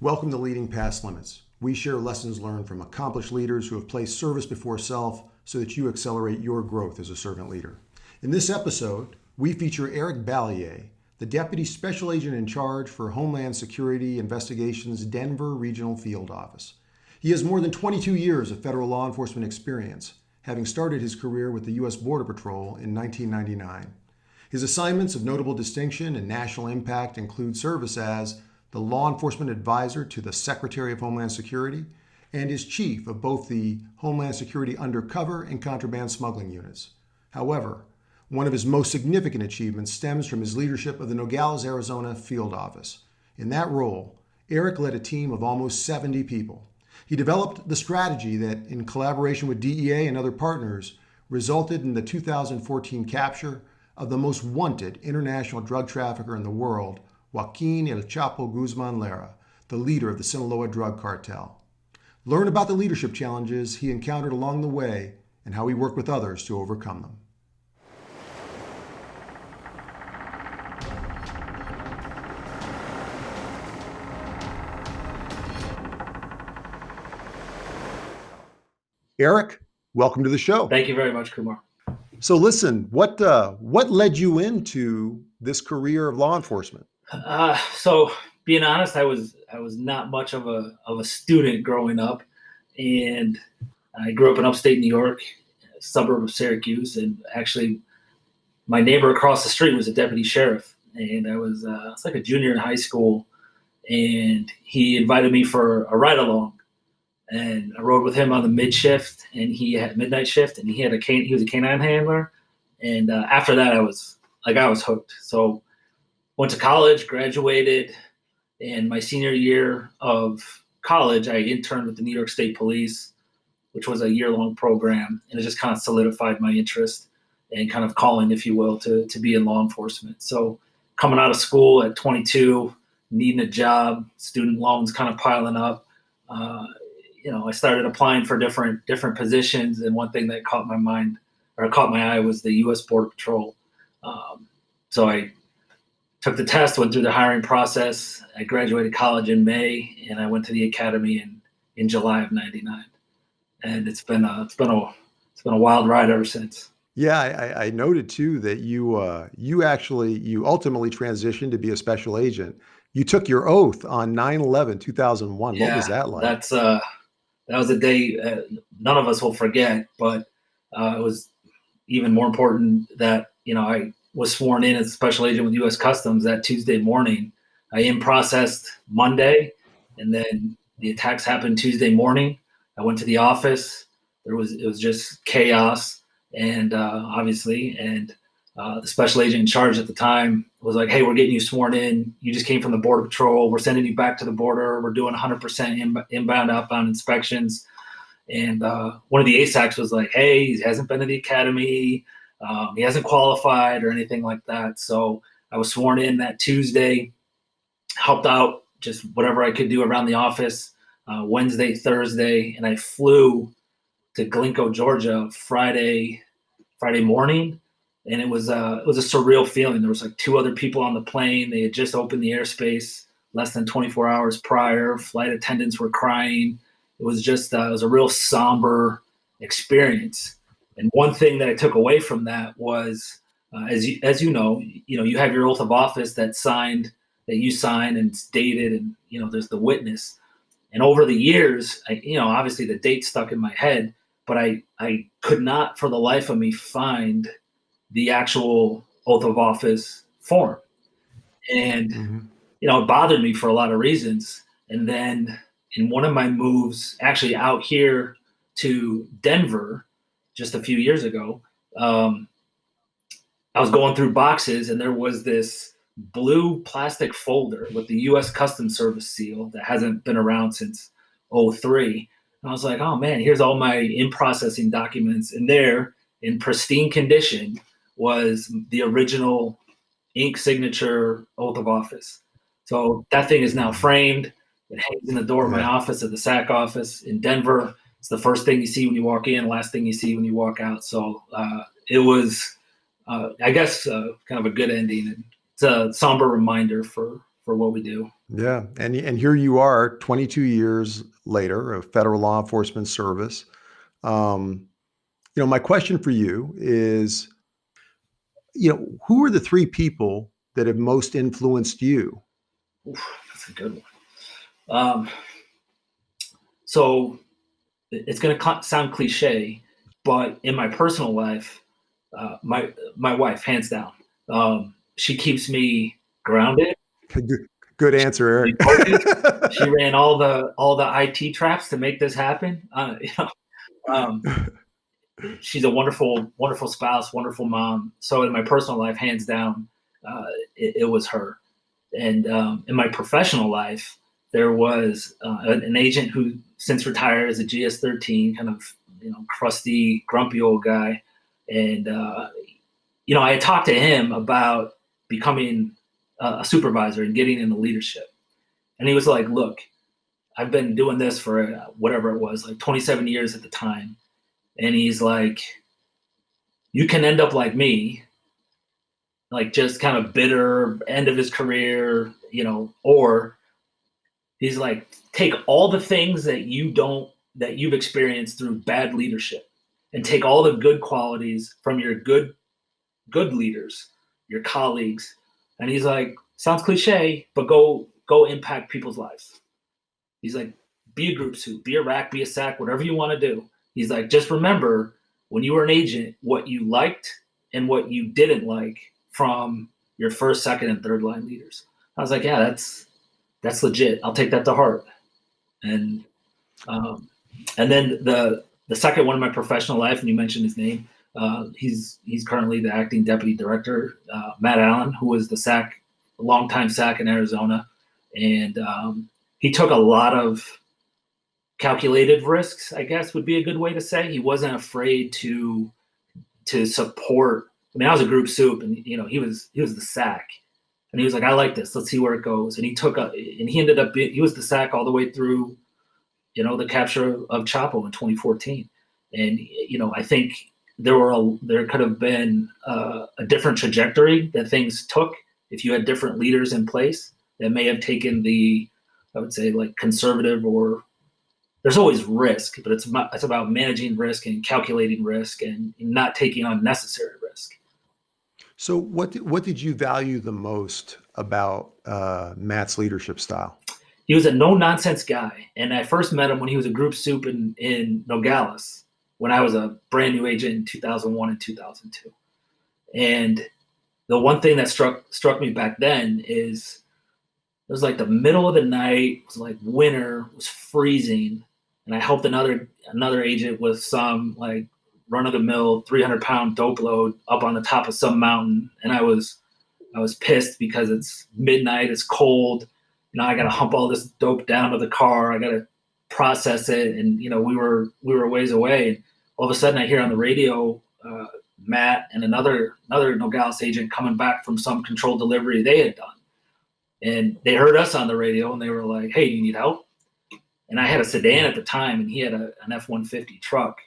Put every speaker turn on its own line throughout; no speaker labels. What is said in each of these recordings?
Welcome to Leading Past Limits. We share lessons learned from accomplished leaders who have placed service before self so that you accelerate your growth as a servant leader. In this episode, we feature Eric Balliet, the Deputy Special Agent in charge for Homeland Security Investigations Denver Regional Field Office. He has more than 22 years of federal law enforcement experience, having started his career with the U.S. Border Patrol in 1999. His assignments of notable distinction and national impact include service as the Law Enforcement Advisor to the Secretary of Homeland Security and is chief of both the Homeland Security Undercover and Contraband Smuggling Units. However, one of his most significant achievements stems from his leadership of the Nogales, Arizona Field Office. In that role, Eric led a team of almost 70 people. He developed the strategy that, in collaboration with DEA and other partners, resulted in the 2014 capture of the most wanted international drug trafficker in the world, Joaquin El Chapo Guzman, the leader of the Sinaloa drug cartel. Learn about the leadership challenges he encountered along the way and how he worked with others to overcome them. Eric, welcome to the show.
Thank you very much, Kumar.
So listen, what led you into this career of law enforcement?
So being honest, I was not much of a student growing up, and I grew up in upstate New York, a suburb of Syracuse, and actually my neighbor across the street was a deputy sheriff, and I was like a junior in high school, and he invited me for a ride along, and I rode with him on the mid shift, and he had midnight shift, and he was a canine handler, and after that I was hooked. So went to college, graduated, and my senior year of college, I interned with the New York State Police, which was a year-long program, and it just kind of solidified my interest and kind of calling, if you will, to be in law enforcement. So coming out of school at 22, needing a job, student loans kind of piling up, I started applying for different positions, and one thing that caught my eye was the U.S. Border Patrol. So I took the test, went through the hiring process. I graduated college in May, and I went to the academy in July of '99. And it's been a wild ride ever since.
Yeah, I noted too that you ultimately transitioned to be a special agent. You took your oath on 9/11/2001.
Yeah,
what was that like?
That was a day none of us will forget, but it was even more important that I was sworn in as a special agent with U.S. Customs that Tuesday morning. I in-processed Monday, and then the attacks happened Tuesday morning. I went to the office. It was just chaos, and obviously, the special agent in charge at the time was like, "Hey, we're getting you sworn in. You just came from the Border Patrol. We're sending you back to the border. We're doing 100% inbound, outbound inspections." And one of the ASACs was like, "Hey, he hasn't been to the academy. He hasn't qualified or anything like that." So I was sworn in that Tuesday, helped out just whatever I could do around the office, Wednesday, Thursday, and I flew to Glencoe, Georgia, Friday morning. And it was a surreal feeling. There was like two other people on the plane. They had just opened the airspace less than 24 hours prior. Flight attendants were crying. It was just it was a real somber experience. And one thing that I took away from that was, as you know, you have your oath of office that you sign and it's dated, and there's the witness. And over the years, obviously the date stuck in my head, but I could not for the life of me find the actual oath of office form. And it bothered me for a lot of reasons. And then in one of my moves, actually out here to Denver, just a few years ago, I was going through boxes, and there was this blue plastic folder with the U.S. Customs Service seal that hasn't been around since '03. And I was like, oh man, here's all my in-processing documents. And there, in pristine condition, was the original ink signature oath of office. So that thing is now framed. It hangs in the door of my office at the SAC office in Denver. It's the first thing you see when you walk in, last thing you see when you walk out. So it was, I guess, kind of a good ending. And it's a somber reminder for for what we do.
Yeah. And here you are 22 years later of federal law enforcement service. Um, my question for you is, who are the three people that have most influenced you?
Oof, that's a good one. Um, so it's going to sound cliche, but in my personal life, my wife, hands down, she keeps me grounded,
Good answer,
me
Eric.
focused. She ran all the IT traps to make this happen. Um, she's a wonderful, wonderful spouse, wonderful mom. So in my personal life, hands down, it was her. And in my professional life, there was an agent who since retired as a GS-13, kind of crusty, grumpy old guy, and I had talked to him about becoming a supervisor and getting into leadership, and he was like, "Look, I've been doing this for whatever it was, like 27 years at the time," and he's like, "You can end up like me." Like just kind of bitter, end of his career, or he's like, take all the things that you've experienced through bad leadership and take all the good qualities from your good leaders, your colleagues. And he's like, sounds cliche, but go impact people's lives. He's like, be a group suit, be a rack, be a sack, whatever you want to do. He's like, just remember when you were an agent, what you liked and what you didn't like from your first, second, and third line leaders. I was like, yeah, that's legit. I'll take that to heart. And and then the second one in my professional life, and you mentioned his name, he's currently the acting deputy director, Matt Allen, who was the SAC, longtime SAC in Arizona, and he took a lot of calculated risks, I guess would be a good way to say. He wasn't afraid to support. I mean, I was a group soup, and he was the SAC, and he was like, I like this. Let's see where it goes. And he ended up he was the SAC all the way through, the capture of Chapo in 2014. And I think there could have been a different trajectory that things took if you had different leaders in place that may have taken I would say, like conservative, or there's always risk, but it's about managing risk and calculating risk and not taking unnecessary risk.
So what did you value the most about Matt's leadership style?
He was a no nonsense guy, and I first met him when he was a group soup in Nogales when I was a brand new agent in 2001 and 2002. And the one thing that struck me back then is it was like the middle of the night, it was like winter, it was freezing, and I helped another agent with some like run of the mill 300-pound dope load up on the top of some mountain, and I was pissed because it's midnight, it's cold. I got to hump all this dope down to the car. I got to process it, and we were ways away. And all of a sudden, I hear on the radio Matt and another Nogales agent coming back from some controlled delivery they had done, and they heard us on the radio, and they were like, "Hey, do you need help?" And I had a sedan at the time, and he had an F-150 truck,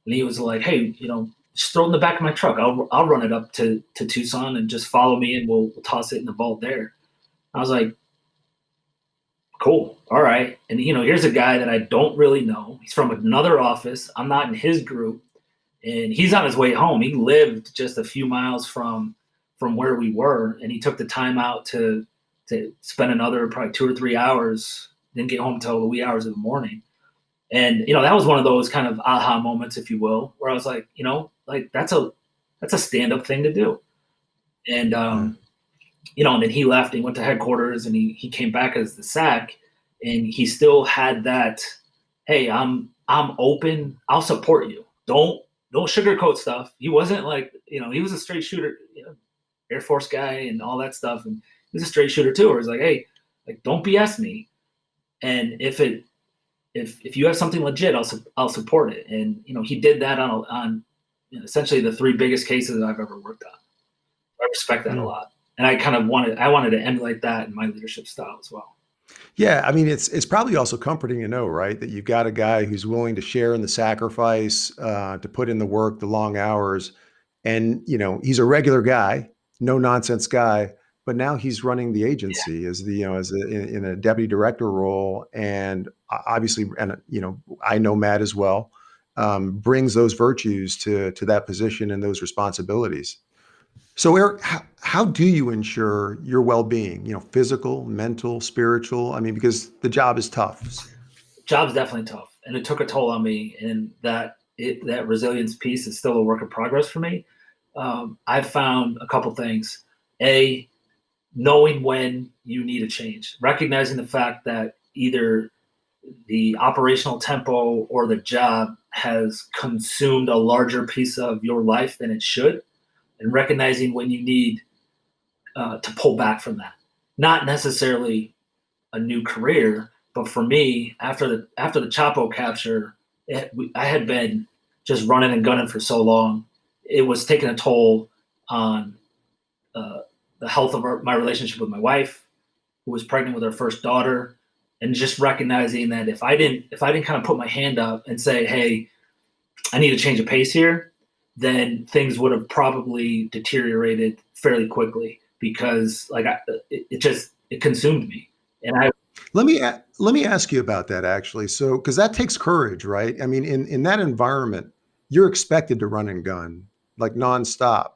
and he was like, "Hey, just throw it in the back of my truck. I'll run it up to Tucson and just follow me, and we'll toss it in the vault there." I was like, cool. All right. And, here's a guy that I don't really know. He's from another office. I'm not in his group. And he's on his way home. He lived just a few miles from where we were. And he took the time out to spend another probably 2 or 3 hours, didn't get home till the wee hours of the morning. And, that was one of those kind of aha moments, if you will, where I was like, like that's a stand-up thing to do. And, and then he left and he went to headquarters, and he came back as the SAC, and he still had that, hey, I'm open. I'll support you. Don't sugarcoat stuff. He wasn't like, he was a straight shooter, Air Force guy and all that stuff. And he was a straight shooter too, where he's like, hey, like, don't BS me. And if you have something legit, I'll support it. And, he did that on essentially the 3 biggest cases I've ever worked on. I respect that a lot. And I kind of wanted to emulate that in my leadership style as well.
Yeah, I mean, it's probably also comforting to know, right, that you've got a guy who's willing to share in the sacrifice, to put in the work, the long hours, and he's a regular guy, no nonsense guy, but now he's running the agency as the, in a deputy director role. And obviously, and, I know Matt as well, brings those virtues to that position and those responsibilities. So Eric, how do you ensure your well-being, physical, mental, spiritual? I mean, because the job is tough.
Job's definitely tough, and it took a toll on me, and that resilience piece is still a work in progress for me. I've found a couple things. A, knowing when you need a change, recognizing the fact that either the operational tempo or the job has consumed a larger piece of your life than it should, and recognizing when you need to pull back from that. Not necessarily a new career, but for me, after the Chapo capture, I had been just running and gunning for so long. It was taking a toll on the health of my relationship with my wife, who was pregnant with her first daughter, and just recognizing that if I didn't kind of put my hand up and say, "Hey, I need to change of pace here," then things would have probably deteriorated fairly quickly because it consumed me. And
Let me ask you about that actually. So, because that takes courage, right? I mean, in that environment, you're expected to run and gun like nonstop.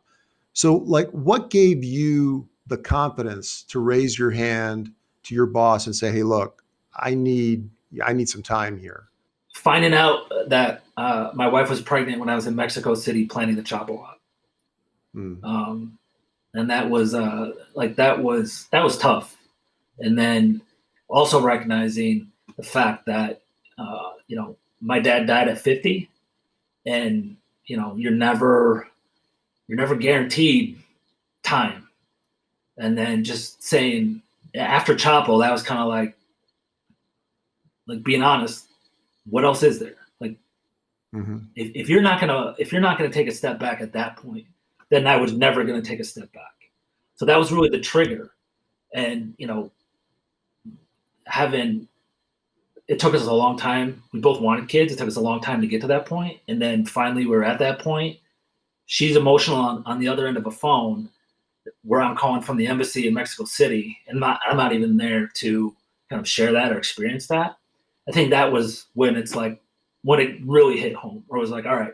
So, like, what gave you the confidence to raise your hand to your boss and say, "Hey, look, I need some time here."
finding out that my wife was pregnant when I was in Mexico City planning the Chapo op.
Mm.
And that was that was tough. And then also recognizing the fact that my dad died at 50, and you're never guaranteed time. And then just saying after Chapo, that was kind of like being honest. What else is there? Like,
Mm-hmm.
if you're not gonna take a step back at that point, then I was never gonna take a step back. So that was really the trigger. And having it took us a long time. We both wanted kids. It took us a long time to get to that point, and then finally we were at that point. She's emotional on the other end of a phone where I'm calling from the embassy in Mexico City, and I'm not even there to kind of share that or experience that. I think that was when when it really hit home, where it was like, all right,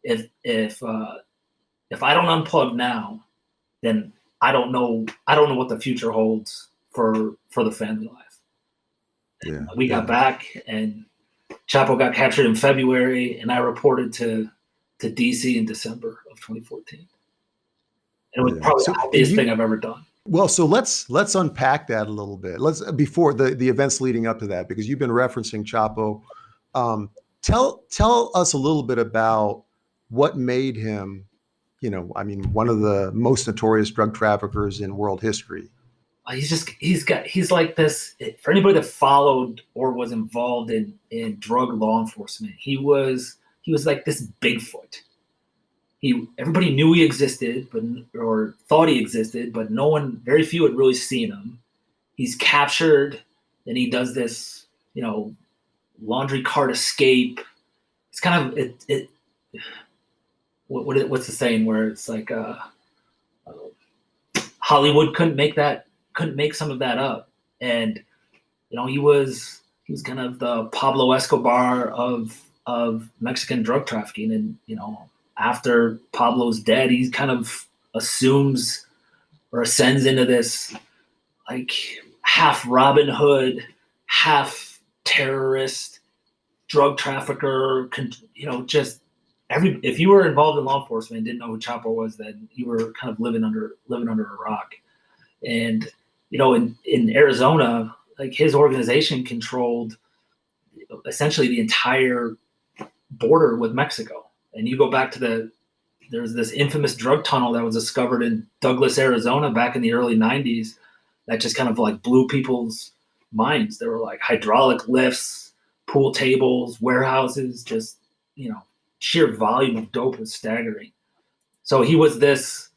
if I don't unplug now, then I don't know what the future holds for the family life.
Yeah,
We got back, and Chapo got captured in February, and I reported to DC in December of 2014. It was probably
So,
the
and
happiest
you
thing I've ever done.
well, so let's unpack that a little bit. Let's before the events leading up to that, because you've been referencing Chapo. Tell us a little bit about what made him, I mean, one of the most notorious drug traffickers in world history.
He's like this. For anybody that followed or was involved in drug law enforcement, he was like this Bigfoot. Everybody knew he existed, or thought he existed, but very few had really seen him. He's captured, and he does this, laundry cart escape. It's kind of what's the saying where it's like Hollywood couldn't make some of that up, and he was kind of the Pablo Escobar of Mexican drug trafficking, and after Pablo's dead, he kind of assumes or ascends into this like half Robin Hood, half terrorist, drug trafficker. Just if you were involved in law enforcement and didn't know who Chapo was, then you were kind of living under a rock. And in Arizona, like his organization controlled essentially the entire border with Mexico. And you go back to there's this infamous drug tunnel that was discovered in Douglas, Arizona back in the early 90s that just kind of like blew people's minds. There were like hydraulic lifts, pool tables, warehouses, just, sheer volume of dope was staggering. So he was this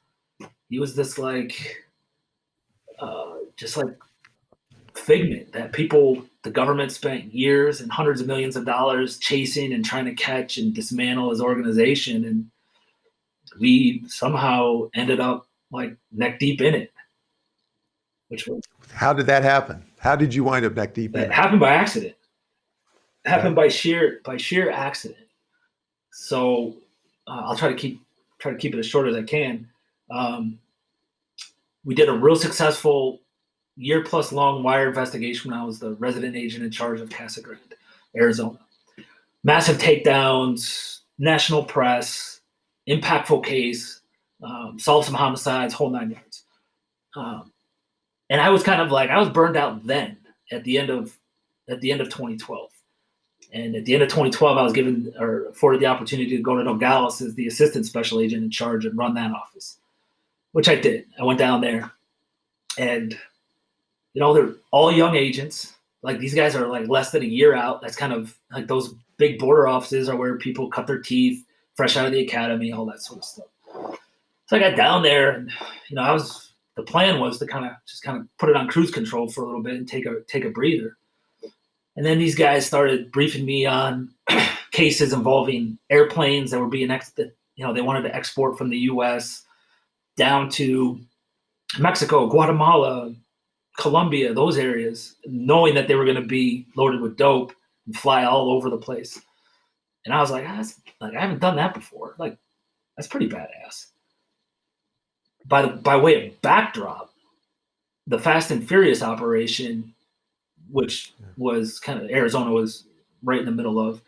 like, just like figment that the government spent years and hundreds of millions of dollars chasing and trying to catch and dismantle his organization. And we somehow ended up like neck deep in it. which was,
How did that happen? How did you wind up neck deep in
that
it?
happened by accident. It happened
Okay.
by sheer accident. So I'll try to keep it as short as I can. Um, we did a real successful year plus long wire investigation when I was the resident agent in charge of Casa Grande, Arizona. Massive takedowns, national press, impactful case, solved some homicides, whole 9 yards. Um, and I was kind of like, I was burned out then at the end of 2012. And at the end of 2012, I was given or afforded the opportunity to go to Nogales as the assistant special agent in charge and run that office, which I did. I went down there, and they're all young agents. Like, these guys are like less than a year out. That's kind of like those big border offices are where people cut their teeth, fresh out of the academy, all that sort of stuff. So I got down there, and the plan was to kind of put it on cruise control for a little bit and take a breather. And then these guys started briefing me on cases involving airplanes that were being they wanted to export from the U.S. down to Mexico, Guatemala, Colombia, those areas, knowing that they were going to be loaded with dope and fly all over the place. And I was like, I haven't done that before. Like, that's pretty badass. By way of backdrop, the Fast and Furious operation, which was kind of Arizona was right in the middle of,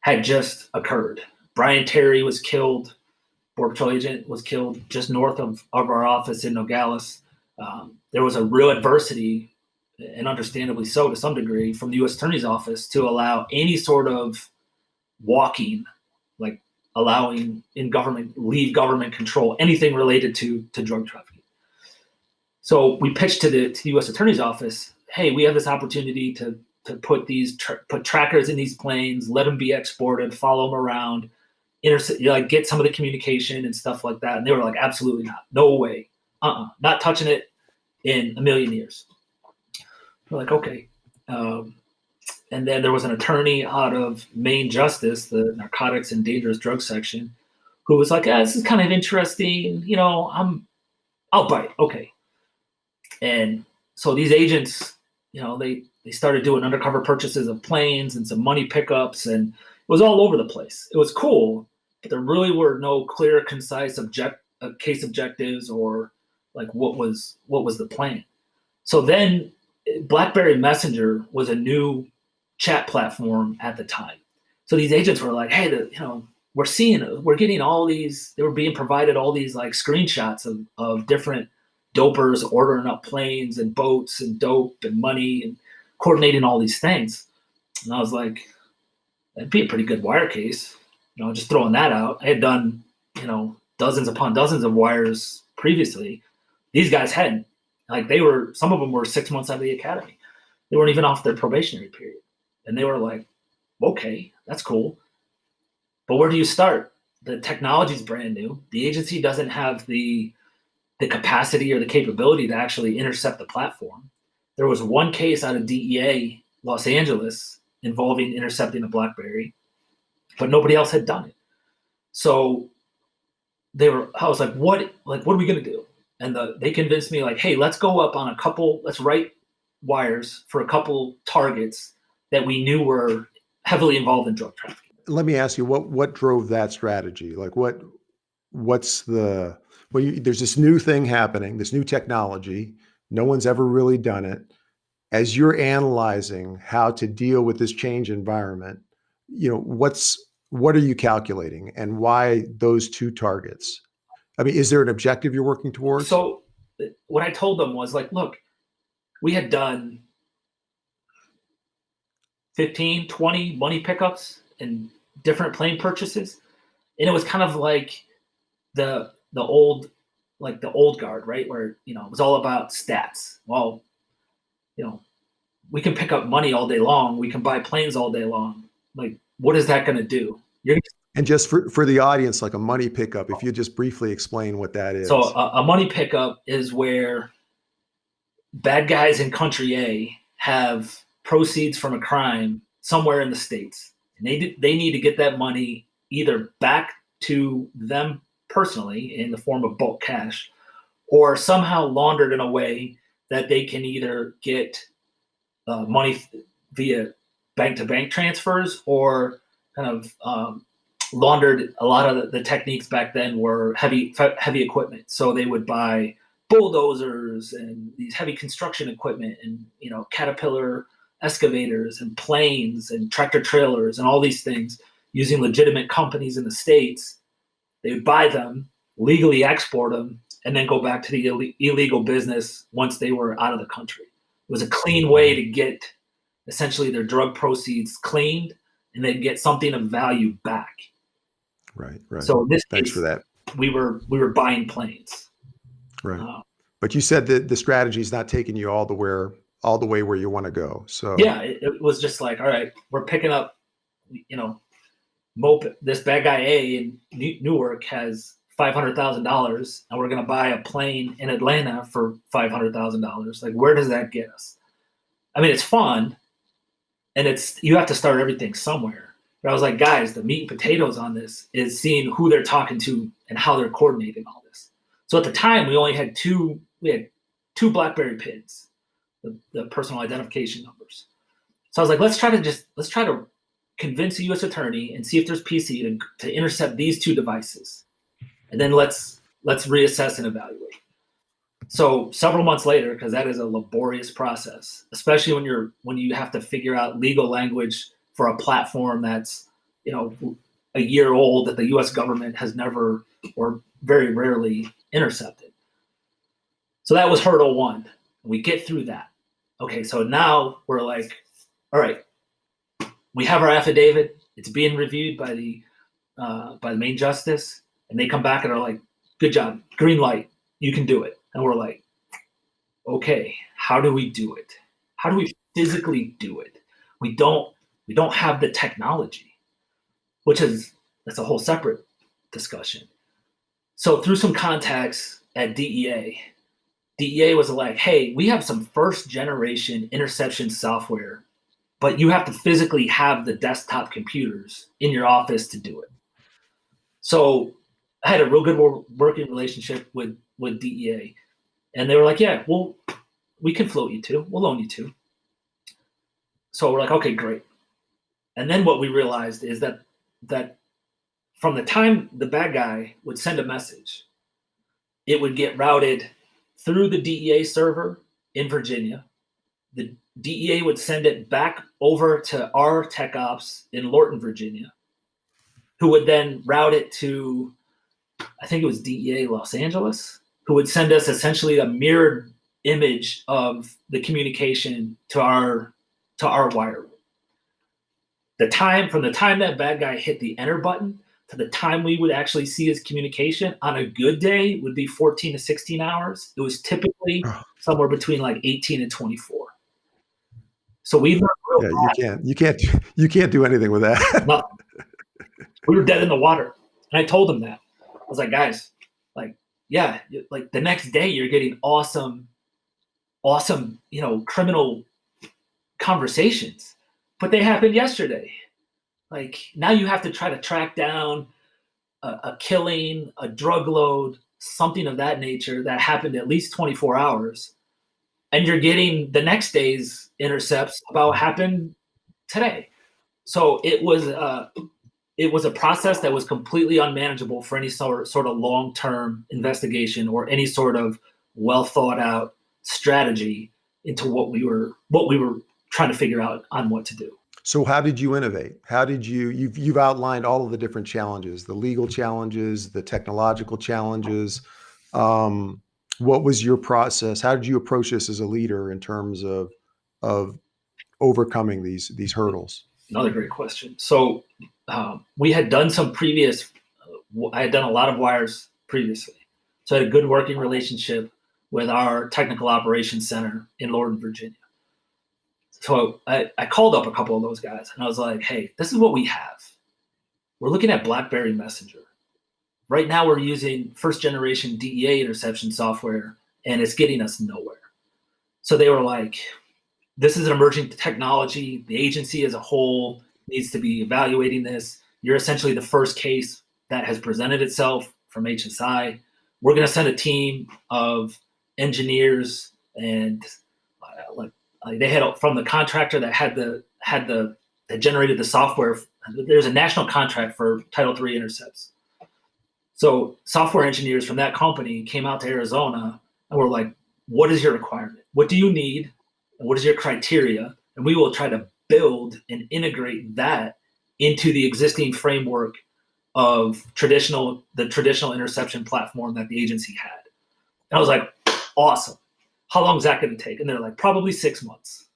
had just occurred. Brian Terry was killed. Border Patrol agent was killed just north of our office in Nogales. There was a real adversity, and understandably so to some degree, from the U.S. Attorney's Office to allow any sort of walking, like allowing leave government control, anything related to drug trafficking. So we pitched to the U.S. Attorney's Office, hey, we have this opportunity to put put trackers in these planes, let them be exported, follow them around, get some of the communication and stuff like that. And they were like, absolutely not, no way, not touching it in a million years. We're like, okay. And then there was an attorney out of Maine Justice, the Narcotics and Dangerous Drugs section, who was like, this is kind of interesting. I'll bite. Okay. And so these agents, they started doing undercover purchases of planes and some money pickups, and it was all over the place. It was cool, but there really were no clear, concise case objectives or like what was the plan. So then BlackBerry Messenger was a new chat platform at the time. So these agents were like, hey, we're getting all these, they were being provided all these like screenshots of different dopers ordering up planes and boats and dope and money and coordinating all these things. And I was like, that'd be a pretty good wire case. Just throwing that out. I had done, dozens upon dozens of wires previously. These guys hadn't. Like, some of them were 6 months out of the academy. They weren't even off their probationary period. And they were like, okay, that's cool. But where do you start? The technology's brand new. The agency doesn't have the capacity or the capability to actually intercept the platform. There was one case out of DEA, Los Angeles, involving intercepting a BlackBerry, but nobody else had done it. So I was like, what are we going to do? And they convinced me, like, hey, let's go up on let's write wires for a couple targets that we knew were heavily involved in drug trafficking.
Let me ask you, what drove that strategy? Like, there's this new thing happening, this new technology. No one's ever really done it. As you're analyzing how to deal with this change environment, what are you calculating and why those two targets? I mean, is there an objective you're working towards?
So what I told them was like, look, we had done 15, 20 money pickups and different plane purchases. And it was kind of like the old guard, right? Where, it was all about stats. Well, we can pick up money all day long. We can buy planes all day long. Like, what is that going to do?
And just for the audience, like a money pickup, if you just briefly explain what that is.
So a money pickup is where bad guys in country A have proceeds from a crime somewhere in the States. And they need to get that money either back to them personally in the form of bulk cash, or somehow laundered in a way that they can either get money via bank-to-bank transfers, or kind of laundered. A lot of the techniques back then were heavy equipment. So they would buy bulldozers and these heavy construction equipment, and Caterpillar excavators and planes and tractor trailers and all these things, using legitimate companies in the States. They would buy them, legally export them, and then go back to the illegal business once they were out of the country. It was a clean way to get essentially their drug proceeds cleaned, and then get something of value back.
Right.
So in this
Thanks
case,
for that.
We were buying planes.
Right. But you said that the strategy is not taking you all the way where you want to go. So
yeah, it was just like, all right, we're picking up, this bad guy A in Newark has $500,000, and we're going to buy a plane in Atlanta for $500,000. Like, where does that get us? I mean, it's fun, and you have to start everything somewhere. But I was like, guys, the meat and potatoes on this is seeing who they're talking to and how they're coordinating all this. So at the time, we only had two BlackBerry PINs, the personal identification numbers. So I was like, let's try to convince a U.S. attorney and see if there's PC to intercept these two devices, and then let's reassess and evaluate. So several months later, because that is a laborious process, especially when you have to figure out legal language for a platform that's a year old, that the U.S. government has never or very rarely intercepted. So that was hurdle one. We get through that. Okay, so now we're like, all right, we have our affidavit. It's being reviewed by the main justice, and they come back and are like, good job, green light, you can do it. And we're like, okay, how do we do it? How do we physically do it? We don't have the technology, that's a whole separate discussion. So through some contacts at DEA was like, hey, we have some first generation interception software, but you have to physically have the desktop computers in your office to do it. So I had a real good working relationship with DEA, and they were like, yeah, well, we can float you two. We'll loan you two. So we're like, okay, great. And then what we realized is that from the time the bad guy would send a message, it would get routed through the DEA server in Virginia. The DEA would send it back over to our tech ops in Lorton, Virginia, who would then route it to, I think it was DEA Los Angeles, who would send us essentially a mirrored image of the communication to our wire. From the time that bad guy hit the enter button to the time we would actually see his communication on a good day would be 14 to 16 hours. It was typically somewhere between like 18 and 24. So we learned
you can't do anything with that.
Nothing. We were dead in the water. And I told them that. I was like, guys, like, yeah, like the next day you're getting awesome, criminal conversations, but they happened yesterday. Like, now you have to try to track down a killing, a drug load, something of that nature that happened at least 24 hours. And you're getting the next day's intercepts about what happened today. So it was a process that was completely unmanageable for any sort of long-term investigation or any sort of well thought out strategy into what we were trying to figure out on what to do.
So how did you innovate? How did you've outlined all of the different challenges, the legal challenges, the technological challenges. What was your process? How did you approach this as a leader in terms of overcoming these hurdles?
Another great question. So we had done I had done a lot of wires previously. So I had a good working relationship with our technical operations center in Lorton, Virginia. So I called up a couple of those guys and I was like, hey, this is what we have. We're looking at BlackBerry Messenger. Right now we're using first generation DEA interception software and it's getting us nowhere. So they were like, this is an emerging technology. The agency as a whole needs to be evaluating this. You're essentially the first case that has presented itself from HSI. We're going to send a team of engineers and they had from the contractor that that generated the software. There's a national contract for Title III intercepts. So software engineers from that company came out to Arizona and were like, what is your requirement? What do you need? And what is your criteria? And we will try to build and integrate that into the existing framework of the traditional interception platform that the agency had. And I was like, awesome. How long is that going to take? And they're like, probably 6 months.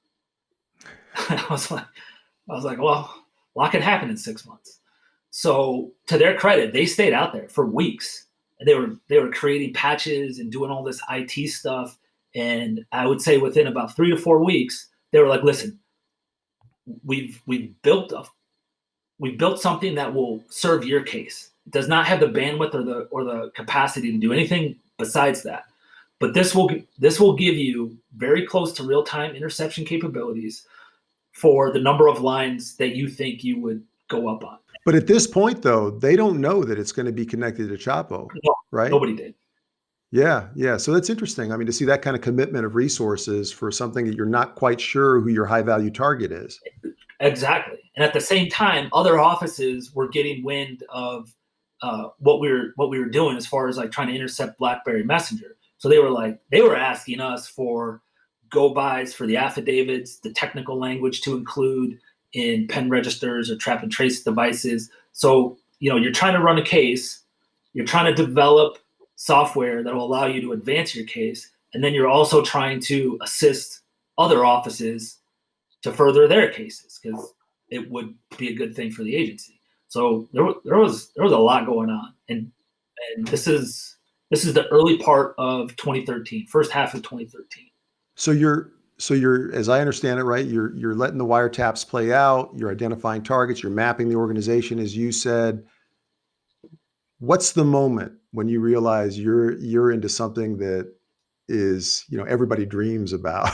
I was like, well, a lot can happen in 6 months. So to their credit, they stayed out there for weeks. They were creating patches and doing all this IT stuff. And I would say within about 3 to 4 weeks, they were like, listen, we've built something that will serve your case. It does not have the bandwidth or the capacity to do anything besides that. But this will give you very close to real-time interception capabilities for the number of lines that you think you would go up on.
But at this point, though, they don't know that it's going to be connected to Chapo,
No,
right?
Nobody did.
Yeah. So that's interesting. I mean, to see that kind of commitment of resources for something that you're not quite sure who your high-value target is.
Exactly. And at the same time, other offices were getting wind of what we were doing as far as like trying to intercept BlackBerry Messenger. So they were asking us for go-bys for the affidavits, the technical language to include in pen registers or trap and trace devices. So, you're trying to run a case, you're trying to develop software that will allow you to advance your case, and then you're also trying to assist other offices to further their cases because it would be a good thing for the agency. So there was a lot going on, and this is the early part of 2013, first half of 2013.
So you're, as I understand it, right, you're letting the wiretaps play out, you're identifying targets, you're mapping the organization, as you said. What's the moment when you realize you're into something that is, everybody dreams about?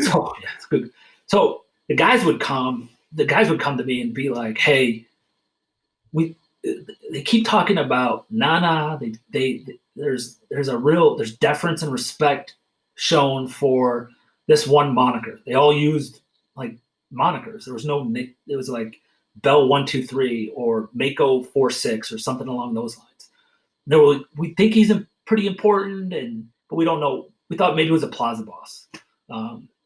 So yeah, it's good. So the guys would come to me and be like, hey, they keep talking about Nana. There's deference and respect shown for this one moniker. They all used like monikers. There was no nick. It was like Bell 123 or Mako 46 or something along those lines. We think he's pretty important, but we don't know. We thought maybe it was a plaza boss,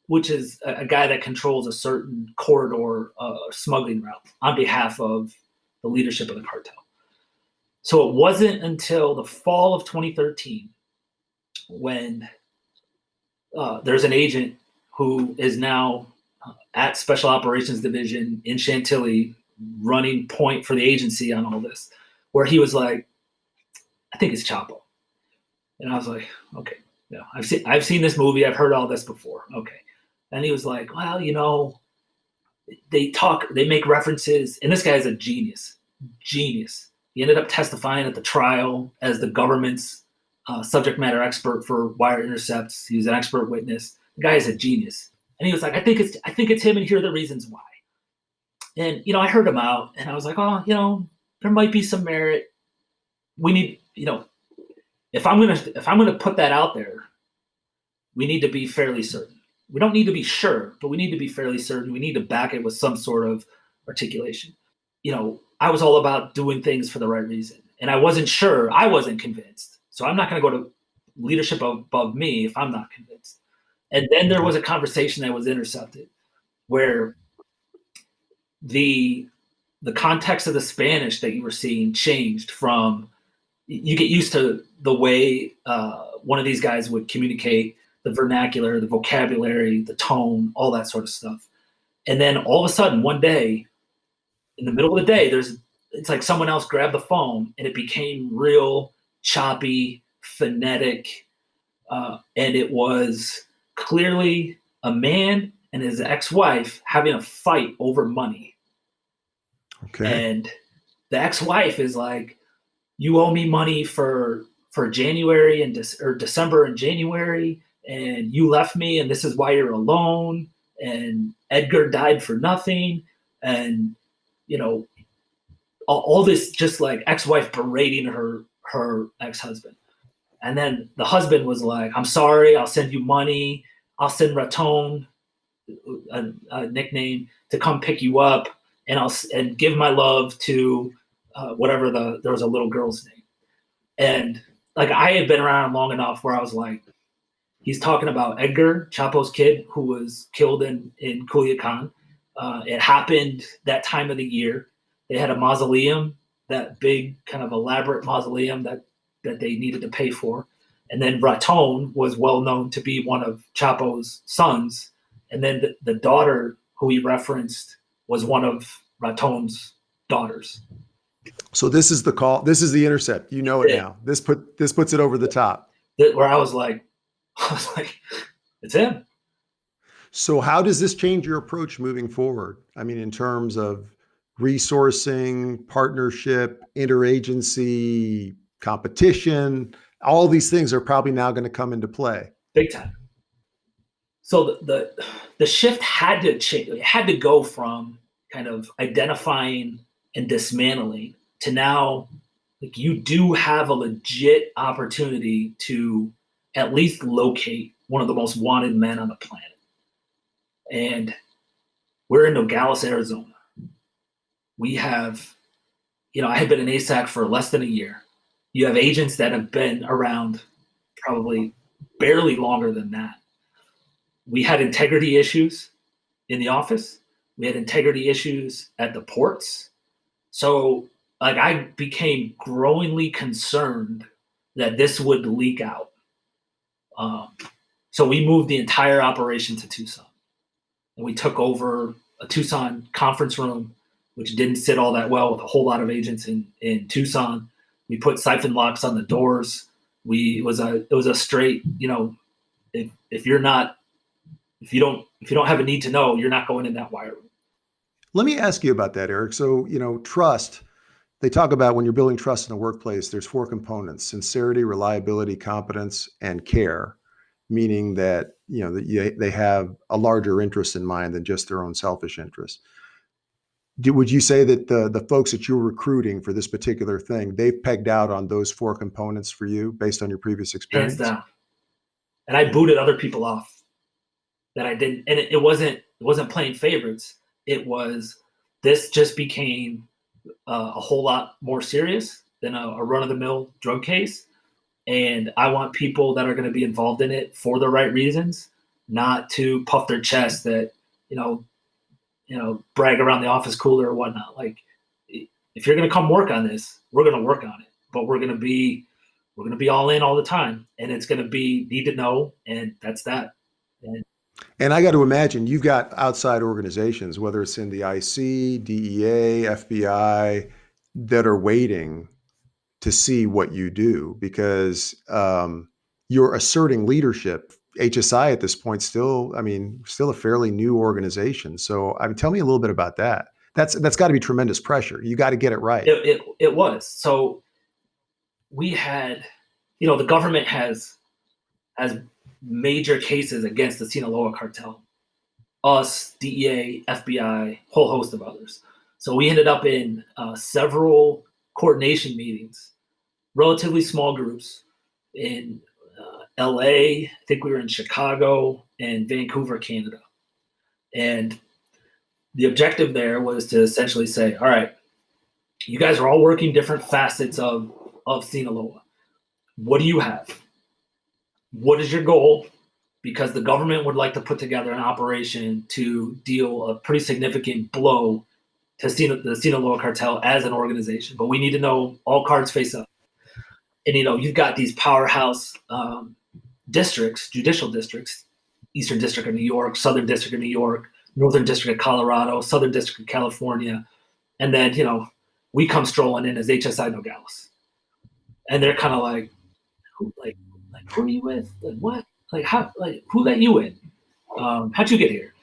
which is a guy that controls a certain corridor smuggling route on behalf of the leadership of the cartel. So it wasn't until the fall of 2013 when there's an agent who is now at Special Operations Division in Chantilly running point for the agency on all this, where he was like, I think it's Chapo. And I was like, okay, yeah, I've seen this movie. I've heard all this before. Okay. And he was like, well, they make references, and this guy's a genius. He ended up testifying at the trial as the government's subject matter expert for wire intercepts. He was an expert witness. The guy is a genius. And he was like, I think it's him, and here are the reasons why. And, I heard him out, and I was like, oh, there might be some merit. We need, if I'm gonna put that out there, we need to be fairly certain. We don't need to be sure, but we need to be fairly certain. We need to back it with some sort of articulation. I was all about doing things for the right reason, and I wasn't sure. I wasn't convinced. So I'm not going to go to leadership above me if I'm not convinced. And then there was a conversation that was intercepted where the context of the Spanish that you were seeing changed from, you get used to the way one of these guys would communicate, the vernacular, the vocabulary, the tone, all that sort of stuff. And then all of a sudden, one day, in the middle of the day, it's like someone else grabbed the phone and it became real choppy, phonetic, and it was clearly a man and his ex-wife having a fight over money.
Okay.
And the ex-wife is like, you owe me money for January or December and January, and you left me, and this is why you're alone, and Edgar died for nothing, and all this just like ex-wife berating her ex-husband. And then the husband was like, I'm sorry, I'll send you money. I'll send Raton, a nickname, to come pick you up, and and give my love to whatever there was a little girl's name. And like, I had been around long enough where I was like, he's talking about Edgar, Chapo's kid, who was killed in Culiacan. It happened that time of the year. They had a mausoleum, that big kind of elaborate mausoleum that they needed to pay for. And then Raton was well known to be one of Chapo's sons. And then the daughter who he referenced was one of Raton's daughters.
So this is the call. This is the intercept. You know it now. This puts it over the top.
Where I was like, it's him.
So how does this change your approach moving forward? I mean, in terms of resourcing, partnership, interagency, competition, all these things are probably now going to come into play.
Big time. So the shift had to change. It had to go from kind of identifying and dismantling to now, like, you do have a legit opportunity to at least locate one of the most wanted men on the planet. And we're in Nogales, Arizona. We have, I had been in ASAC for less than a year. You have agents that have been around probably barely longer than that. We had integrity issues in the office. We had integrity issues at the ports. So, like, I became growingly concerned that this would leak out. So we moved the entire operation to Tucson. And we took over a Tucson conference room, which didn't sit all that well with a whole lot of agents in Tucson. We put siphon locks on the doors. It was a straight, if you don't have a need to know, you're not going in that wire room.
Let me ask you about that, Eric. So, trust, they talk about when you're building trust in the workplace, there's 4 components: sincerity, reliability, competence, and care, meaning that, they have a larger interest in mind than just their own selfish interest. Would you say that the folks that you're recruiting for this particular thing, they've pegged out on those 4 components for you based on your previous experience?
Hands down. And I booted other people off that I didn't, and it wasn't playing favorites. It was, this just became a whole lot more serious than a run-of-the-mill drug case. And I want people that are going to be involved in it for the right reasons, not to puff their chest that, brag around the office cooler or whatnot. Like, if you're going to come work on this, we're going to work on it, but we're going to be all in all the time. And it's going to be need to know. And that's that.
And I got to imagine you've got outside organizations, whether it's in the IC, DEA, FBI, that are waiting to see what you do, because you're asserting leadership. HSI at this point still a fairly new organization. So tell me a little bit about that. That's got to be tremendous pressure. You got to get it right.
It was. So we had, the government has major cases against the Sinaloa cartel, us, DEA, FBI, whole host of others. So we ended up in several coordination meetings, relatively small groups in LA. I think we were in Chicago and Vancouver, Canada. And the objective there was to essentially say, all right, you guys are all working different facets of Sinaloa. What do you have? What is your goal? Because the government would like to put together an operation to deal a pretty significant blow to the Sinaloa cartel as an organization. But we need to know all cards face up. And, you've got these powerhouse districts, judicial districts, Eastern District of New York, Southern District of New York, Northern District of Colorado, Southern District of California. And then, we come strolling in as HSI Nogales. And they're kind of like, who are you with? Like, what? Like, how? Like, who let you in? How'd you get here?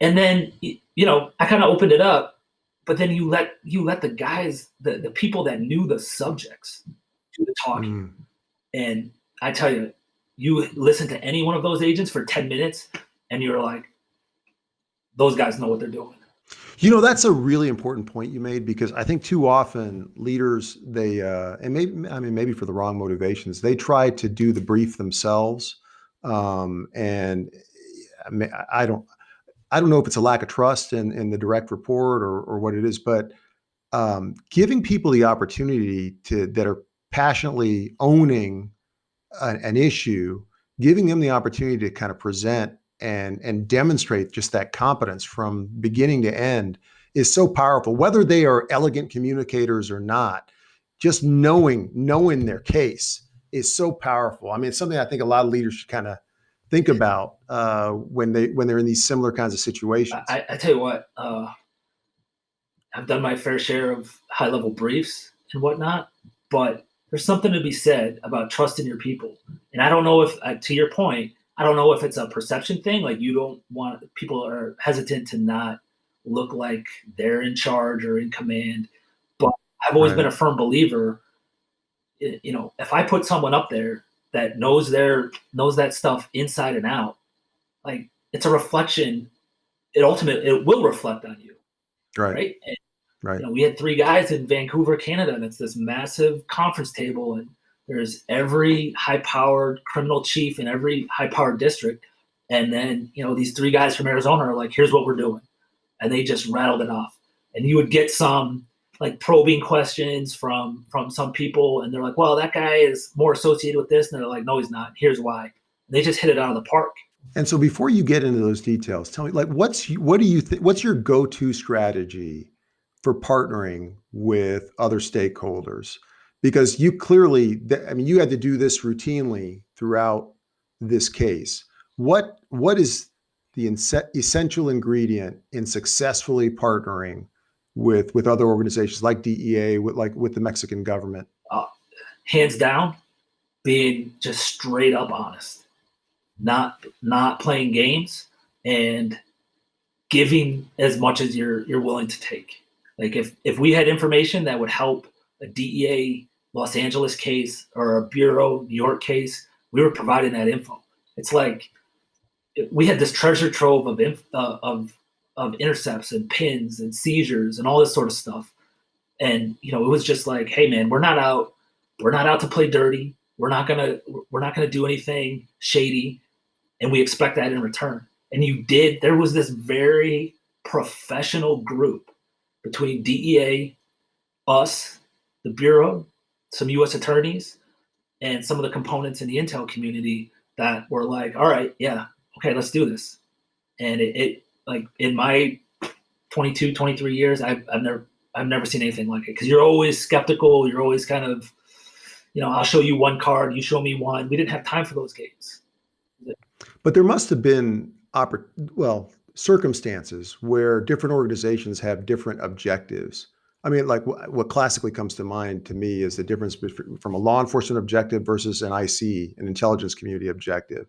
And then, I kind of opened it up, but then you let the guys, the people that knew the subjects, do the talking. And I tell you, you listen to any one of those agents for 10 minutes, and you're like, those guys know what they're doing.
That's a really important point you made, because I think too often leaders, they, and maybe for the wrong motivations, they try to do the brief themselves. And I mean, I don't know if it's a lack of trust in the direct report or what it is, but giving people the opportunity that are passionately owning an issue, giving them the opportunity to kind of present and demonstrate just that competence from beginning to end is so powerful. Whether they are elegant communicators or not, just knowing their case is so powerful. I mean, it's something I think a lot of leaders should kind of think about when they're in these similar kinds of situations.
I tell you what, I've done my fair share of high level briefs and whatnot, but there's something to be said about trusting your people. And I don't know if, to your point, I don't know if it's a perception thing. Like you don't want, people are hesitant to not look like they're in charge or in command. But I've always been a firm believer, if I put someone up there that knows that stuff inside and out, like it's a reflection. It will reflect on you. Right. And,
Right.
we had 3 guys in Vancouver, Canada, and it's this massive conference table, and there's every high-powered criminal chief in every high-powered district, and then these 3 guys from Arizona are like, "Here's what we're doing," and they just rattled it off. And you would get some like probing questions from some people, and they're like, "Well, that guy is more associated with this," and they're like, "No, he's not. Here's why." And they just hit it out of the park.
And so, before you get into those details, tell me, like, what's your go-to strategy for partnering with other stakeholders? Because you clearly, you had to do this routinely throughout this case. What is the essential ingredient in successfully partnering with other organizations like DEA, with the Mexican government?
Hands down, being just straight up honest, not playing games, and giving as much as you're willing to take. Like if we had information that would help a DEA Los Angeles case or a Bureau New York case, we were providing that info. It's like we had this treasure trove of intercepts and pins and seizures and all this sort of stuff. And it was just like, hey man, we're not out to play dirty. We're not gonna do anything shady, and we expect that in return. And there was this very professional group between DEA, us, the Bureau, some U.S. attorneys, and some of the components in the intel community that were like, all right, yeah, okay, let's do this. And it like in my 22, 23 years, I've never seen anything like it, because you're always skeptical. You're always kind of, I'll show you one card, you show me one. We didn't have time for those games.
But there must have been circumstances where different organizations have different objectives. I mean, like what classically comes to mind to me is the difference from a law enforcement objective versus an IC, an intelligence community objective.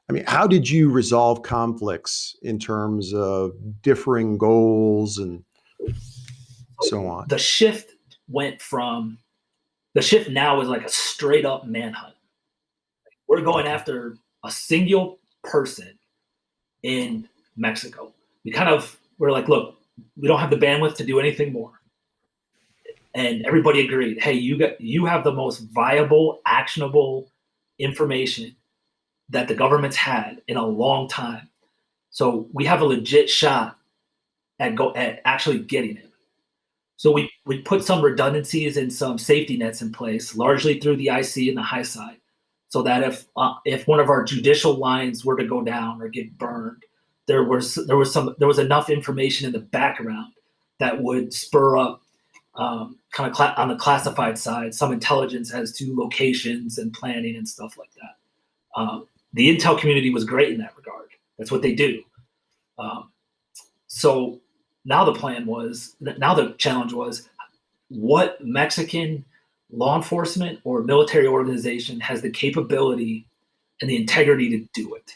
I mean, how did you resolve conflicts in terms of differing goals and so on?
The shift now is like a straight up manhunt. We're going after a single person in Mexico. We're like, look, we don't have the bandwidth to do anything more. And everybody agreed, hey, you have the most viable, actionable information that the government's had in a long time. So we have a legit shot at actually getting him. So we put some redundancies and some safety nets in place, largely through the IC and the high side, so that if one of our judicial lines were to go down or get burned, there was enough information in the background that would spur up on the classified side some intelligence as to locations and planning and stuff like that. The intel community was great in that regard. That's what they do. So now the challenge was, what Mexican law enforcement or military organization has the capability and the integrity to do it?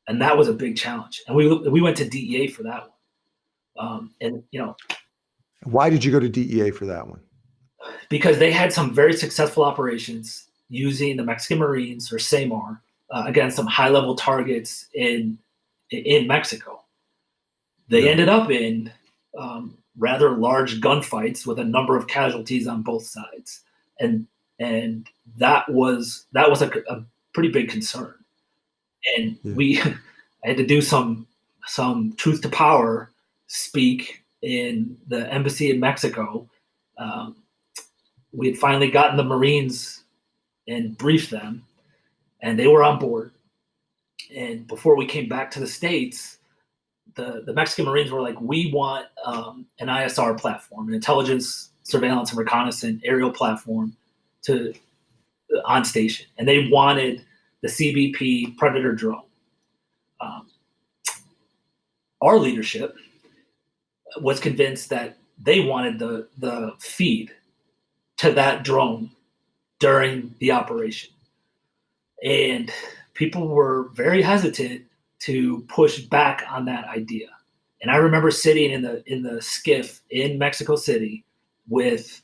And that was a big challenge. And we went to DEA for that one.
Why did you go to DEA for that one?
Because they had some very successful operations using the Mexican Marines, or SEMAR, against some high-level targets in Mexico. They ended up in rather large gunfights with a number of casualties on both sides, and that was a pretty big concern. And
Yeah.
I had to do some truth to power speak in the embassy in Mexico. Um, we had finally gotten the Marines and briefed them, and they were on board. And before we came back to the States, the Mexican Marines were like, we want an ISR platform, an intelligence, surveillance, and reconnaissance aerial platform to on station, and they wanted the CBP Predator drone. Our leadership was convinced that they wanted the feed to that drone during the operation, and people were very hesitant to push back on that idea. And I remember sitting in the skiff in Mexico City with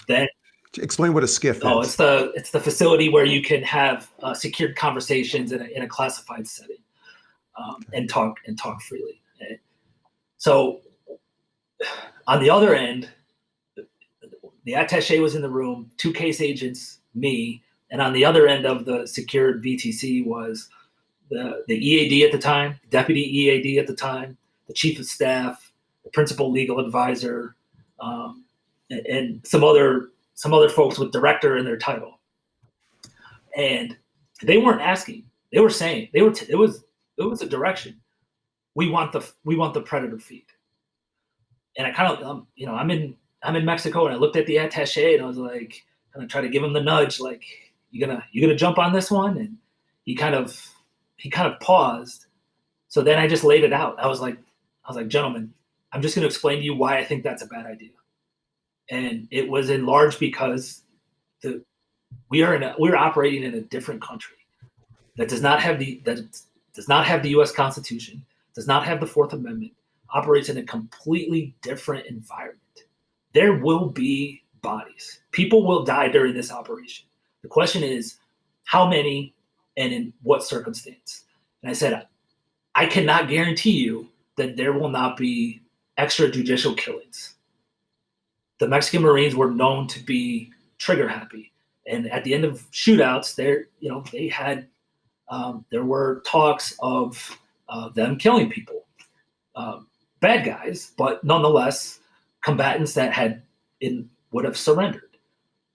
that.
Explain what a skiff
Oh,
is.
it's the facility where you can have secured conversations in a classified setting, and talk freely. So on the other end, the attaché was in the room, 2 case agents, me, and on the other end of the secured VTC was the EAD at the time, deputy EAD at the time, the chief of staff, the principal legal advisor, and some other folks with director in their title. And they weren't asking; they were saying it was a direction. We want the Predator feed. And I kind of I'm in Mexico, and I looked at the attaché and I was like, kind of try to give him the nudge, like, you gonna jump on this one? And he kind of paused. So then I just laid it out. I was like, gentlemen, I'm just gonna explain to you why I think that's a bad idea. And it was in large because we're operating in a different country that does not have the U.S. Constitution, does not have the Fourth Amendment, operates in a completely different environment. There will be bodies. People will die during this operation. The question is, how many and in what circumstance? And I said, I cannot guarantee you that there will not be extrajudicial killings. The Mexican Marines were known to be trigger happy. And at the end of shootouts, they had there were talks of them killing people, bad guys, but nonetheless combatants that would have surrendered.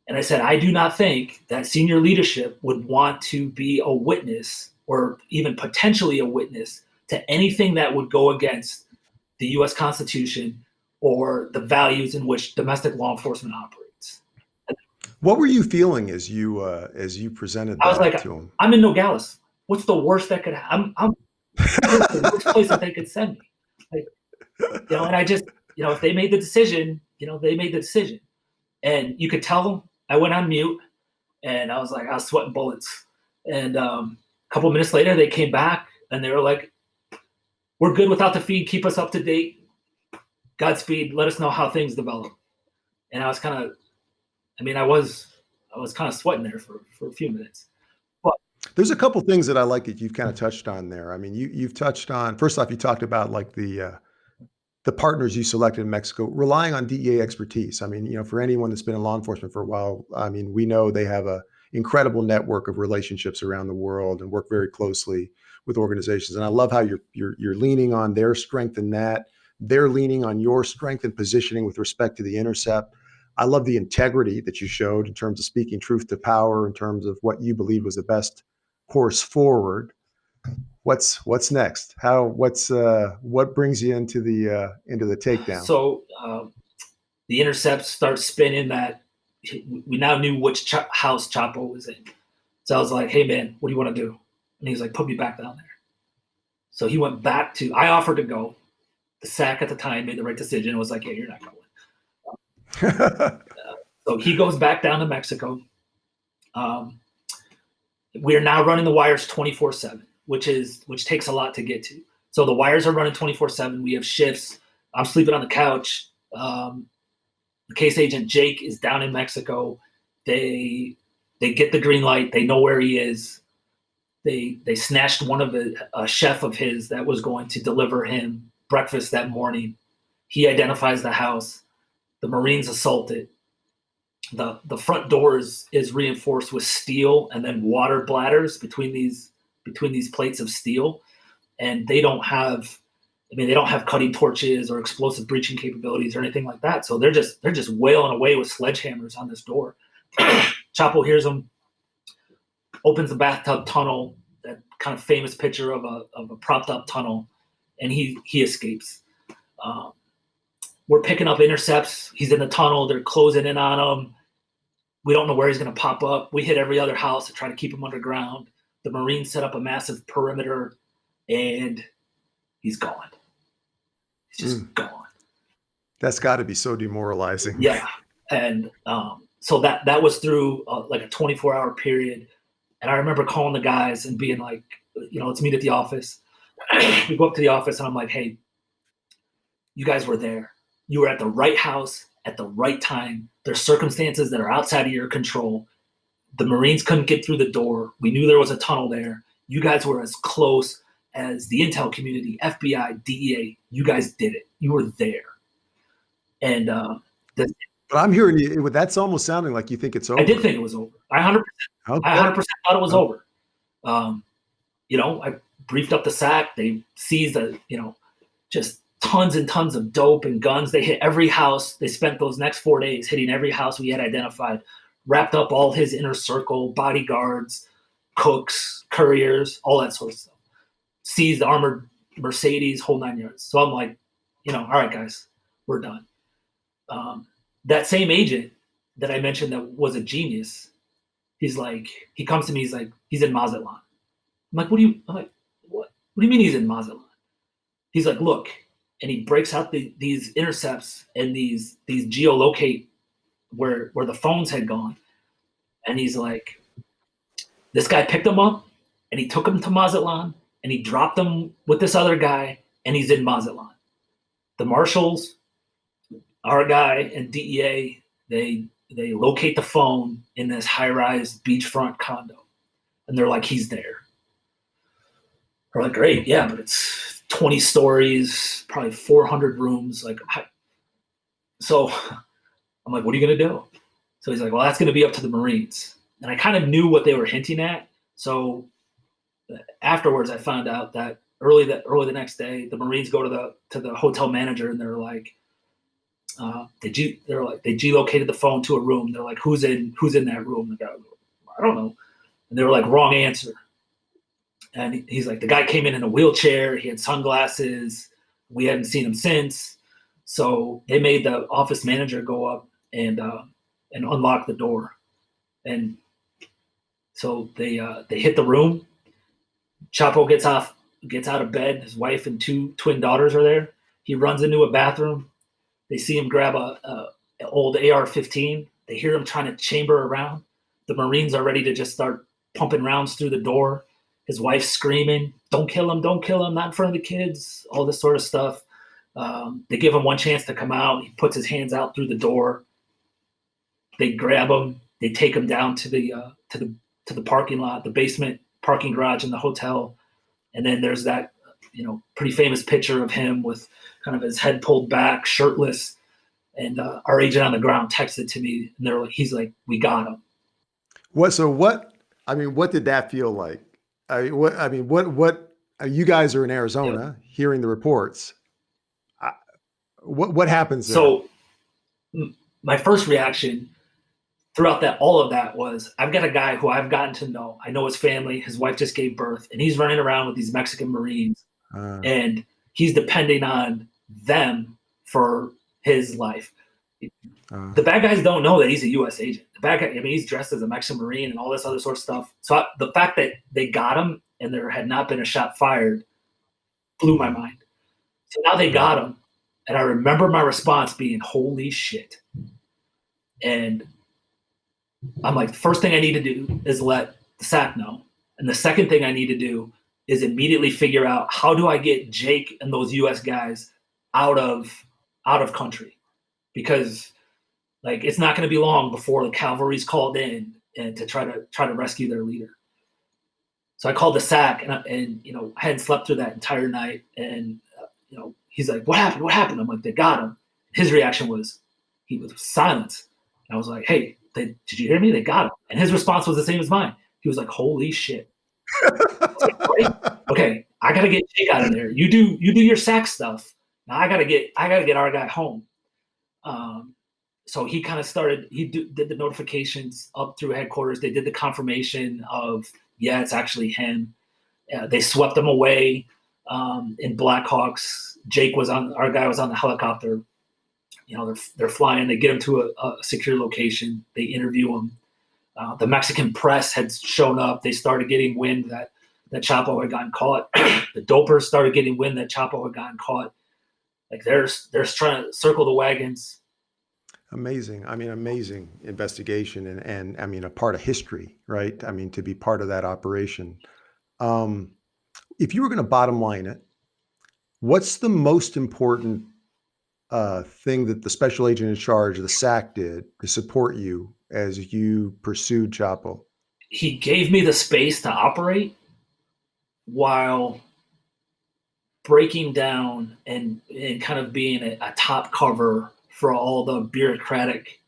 And I said, I do not think that senior leadership would want to be a witness or even potentially a witness to anything that would go against the U.S. Constitution or the values in which domestic law enforcement operates.
What were you feeling as you presented
I was
that
like,
to him?
I'm in Nogales. What's the worst that could happen? I'm the worst place that they could send me. Like, and I just, if they made the decision, they made the decision. And you could tell I went on mute, and I was sweating bullets. And a couple of minutes later, they came back and they were like, we're good without the feed. Keep us up to date. Godspeed. Let us know how things develop. And I was kind of, I was kind of sweating there for a few minutes. But
there's a couple things that I like that you've kind of touched on there. I mean, you've touched on, first off, you talked about like the partners you selected in Mexico, relying on DEA expertise. I mean, for anyone that's been in law enforcement for a while, I mean, we know they have a incredible network of relationships around the world and work very closely with organizations. And I love how you're leaning on their strength in that. They're leaning on your strength and positioning with respect to the intercept. I love the integrity that you showed in terms of speaking truth to power, in terms of what you believe was the best course forward. What's next? What brings you into the takedown?
So the intercept starts spinning. That we now knew which house Chapo was in. So I was like, "Hey man, what do you want to do?" And he's like, "Put me back down there." So he went back to. I offered to go. The SAC at the time made the right decision. And was like, "Yeah, you're not going." So he goes back down to Mexico. We are now running the wires 24/7, which takes a lot to get to. So the wires are running 24/7. We have shifts. I'm sleeping on the couch. The case agent Jake is down in Mexico. They get the green light. They know where he is. They snatched a chef of his that was going to deliver him breakfast that morning. He identifies the house. The Marines assault it. The front door is reinforced with steel and then water bladders between between these plates of steel, and they don't have cutting torches or explosive breaching capabilities or anything like that. So they're just wailing away with sledgehammers on this door. Chapo hears them, opens the bathtub tunnel, that kind of famous picture of a propped up tunnel, and he escapes. We're picking up intercepts. He's in the tunnel. They're closing in on him. We don't know where he's going to pop up. We hit every other house to try to keep him underground. The Marines set up a massive perimeter, and he's gone. He's just gone.
That's got to be so demoralizing.
Yeah. And so that was through like a 24-hour period. And I remember calling the guys and being like, let's meet at the office. We go up to the office, and I'm like, hey, you guys were there. You were at the right house at the right time. There's circumstances that are outside of your control. The Marines couldn't get through the door. We knew there was a tunnel there. You guys were as close as the intel community, FBI, DEA. You guys did it. You were there. And
but I'm hearing you. That's almost sounding like you think it's over.
I did think it was over. I 100% thought it was over. I briefed up the SAC. They seized just tons and tons of dope and guns. They hit every house. They spent those next 4 days hitting every house we had identified, wrapped up all his inner circle, bodyguards, cooks, couriers, all that sort of stuff. Seized the armored Mercedes, whole 9 yards. So I'm like, all right, guys, we're done. That same agent that I mentioned that was a genius, he comes to me, he's like, he's in Mazatlan. I'm like, what do you mean he's in Mazatlan? He's like, look, and he breaks out these intercepts and these geolocate where the phones had gone. And he's like, this guy picked him up and he took him to Mazatlan and he dropped him with this other guy, and he's in Mazatlan. The marshals, our guy, and DEA, they locate the phone in this high-rise beachfront condo. And they're like, he's there. We're like, great, yeah, but it's 20 stories, probably 400 rooms. So I'm like, what are you going to do? So he's like, well, that's going to be up to the Marines. And I kind of knew what they were hinting at. So afterwards, I found out that early the next day, the Marines go to the hotel manager, and they're like, they geolocated the phone to a room. They're like, who's in that room? The guy, I don't know. And they were like, wrong answer. And he's like, the guy came in a wheelchair. He had sunglasses. We hadn't seen him since. So they made the office manager go up and unlock the door. And so they hit the room. Chapo gets out of bed. His wife and two twin daughters are there. He runs into a bathroom. They see him grab an old AR-15. They hear him trying to chamber around. The Marines are ready to just start pumping rounds through the door. His wife's screaming, don't kill him, not in front of the kids, all this sort of stuff. They give him one chance to come out. He puts his hands out through the door. They grab him. They take him down to the parking lot, the basement parking garage in the hotel. And then there's that, pretty famous picture of him with kind of his head pulled back, shirtless. And our agent on the ground texted to me, and he's like, we got him.
What did that feel like? You guys are in Arizona, hearing the reports. What happens there?
So my first reaction throughout all of that was, I've got a guy who I've gotten to know. I know his family. His wife just gave birth, and he's running around with these Mexican Marines, and he's depending on them for his life. The bad guys don't know that he's a U.S. agent. The bad guy, he's dressed as a Mexican Marine and all this other sort of stuff. So the fact that they got him and there had not been a shot fired blew my mind. So now they got him, and I remember my response being, holy shit. And I'm like, the first thing I need to do is let the SAC know. And the second thing I need to do is immediately figure out, how do I get Jake and those U.S. guys out of country? Because it's not going to be long before the cavalry's called in and to try to rescue their leader. So I called the SAC, and I hadn't slept through that entire night. And he's like, what happened? I'm like, they got him. His reaction was silence. And I was like, hey, did you hear me? They got him. And his response was the same as mine. He was like, holy shit. was like, all right, okay, I gotta get Jake out of there. You do your sack stuff. Now I gotta get our guy home. Um, so he kind of started. Did the notifications up through headquarters. They did the confirmation of, yeah, it's actually him. They swept him away in Blackhawks. Jake was on. Our guy was on the helicopter. You know, they're flying. They get him to a secure location. They interview him. The Mexican press had shown up. They started getting wind that Chapo had gotten caught. The dopers started getting wind that Chapo had gotten caught. Like they're trying to circle the wagons.
Amazing. I mean, amazing investigation and I mean, a part of history, right? I mean, to be part of that operation. Um, if you were going to bottom line it, what's the most important thing that the special agent in charge of the SAC did to support you as you pursued Chapo?
He gave me the space to operate while breaking down and kind of being a top cover for all the bureaucratic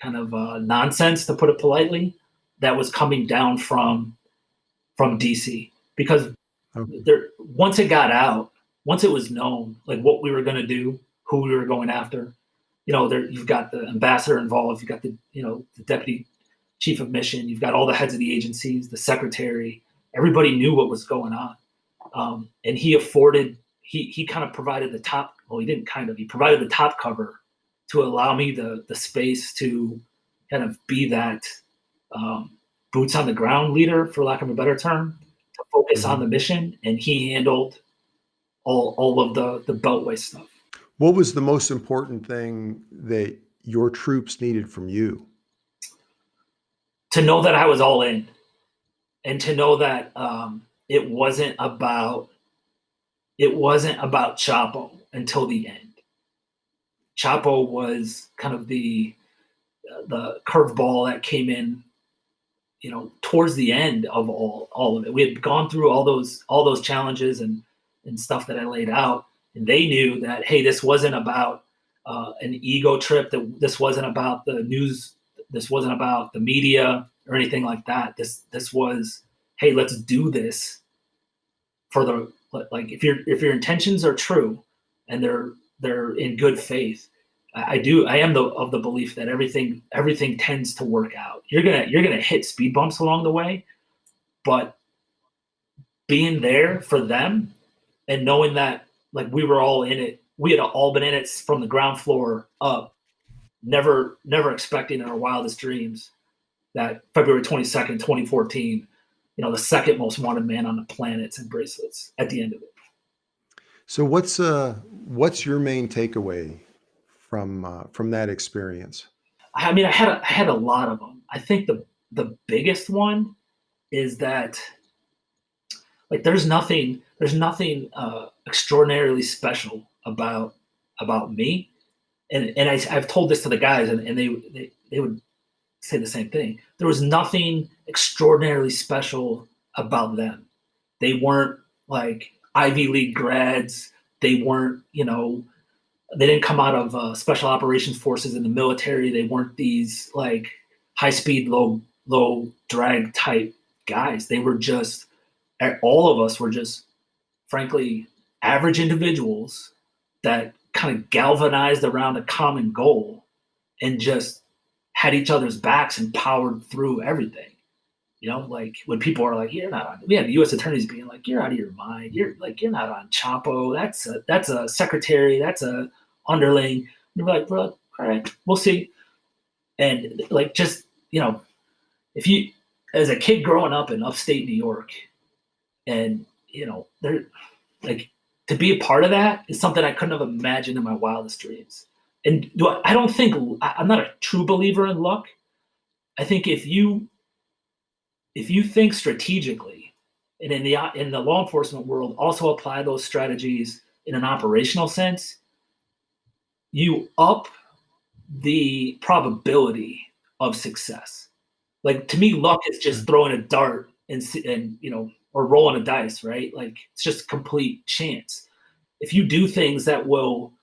kind of nonsense, to put it politely, that was coming down from DC. Because
Okay.
once it got out, once it was known, like what we were going to do, who we were going after, you know, you've got the ambassador involved, you've got the deputy chief of mission, you've got all the heads of the agencies, the secretary, everybody knew what was going on. And he kind of provided the top, well, he didn't kind of, he provided the top cover to allow me the space to kind of be that boots on the ground leader, for lack of a better term, to focus on the mission. And he handled all of the beltway stuff.
What was the most important thing that your troops needed from you?
To know that I was all in, and to know that it wasn't about Chapo until the end. Chapo was kind of the curveball that came in, you know, towards the end of all of it. We had gone through all those challenges and stuff that I laid out, and they knew that, hey, this wasn't about an ego trip. That this wasn't about the news. This wasn't about the media or anything like that. This was, hey, let's do this for the, like, if your intentions are true and they're in good faith. I am of the belief that everything tends to work out. You're gonna hit speed bumps along the way, but being there for them and knowing that, like, we were all in it, we had all been in it from the ground floor up, never expecting in our wildest dreams that February 22nd, 2014, you know, the second most wanted man on the planet's in bracelets at the end of it.
So what's your main takeaway from that experience?
I mean, I had a lot of them. I think the biggest one is that, like, there's nothing extraordinarily special about me, and I've told this to the guys, and they would say the same thing. There was nothing extraordinarily special about them. They weren't like Ivy League grads. They weren't, you know, they didn't come out of special operations forces in the military. They weren't these like high speed, low drag type guys. They were just, all of us were just, frankly, average individuals that kind of galvanized around a common goal and just had each other's backs and powered through everything. You know, like when people are like, "You're not on," we had the U.S. attorneys being like, "You're out of your mind. You're not on Chapo. That's a secretary. That's a underling." And you're like, "Bro, all right, we'll see." And like, just, you know, if you, as a kid growing up in upstate New York, and, you know, they're like, to be a part of that is something I couldn't have imagined in my wildest dreams. And I don't think, I'm not a true believer in luck. I think if you think strategically, and in the law enforcement world also apply those strategies in an operational sense, you up the probability of success. Like, to me, luck is just throwing a dart and you know, or rolling a dice, right? Like, it's just complete chance. If you do things that will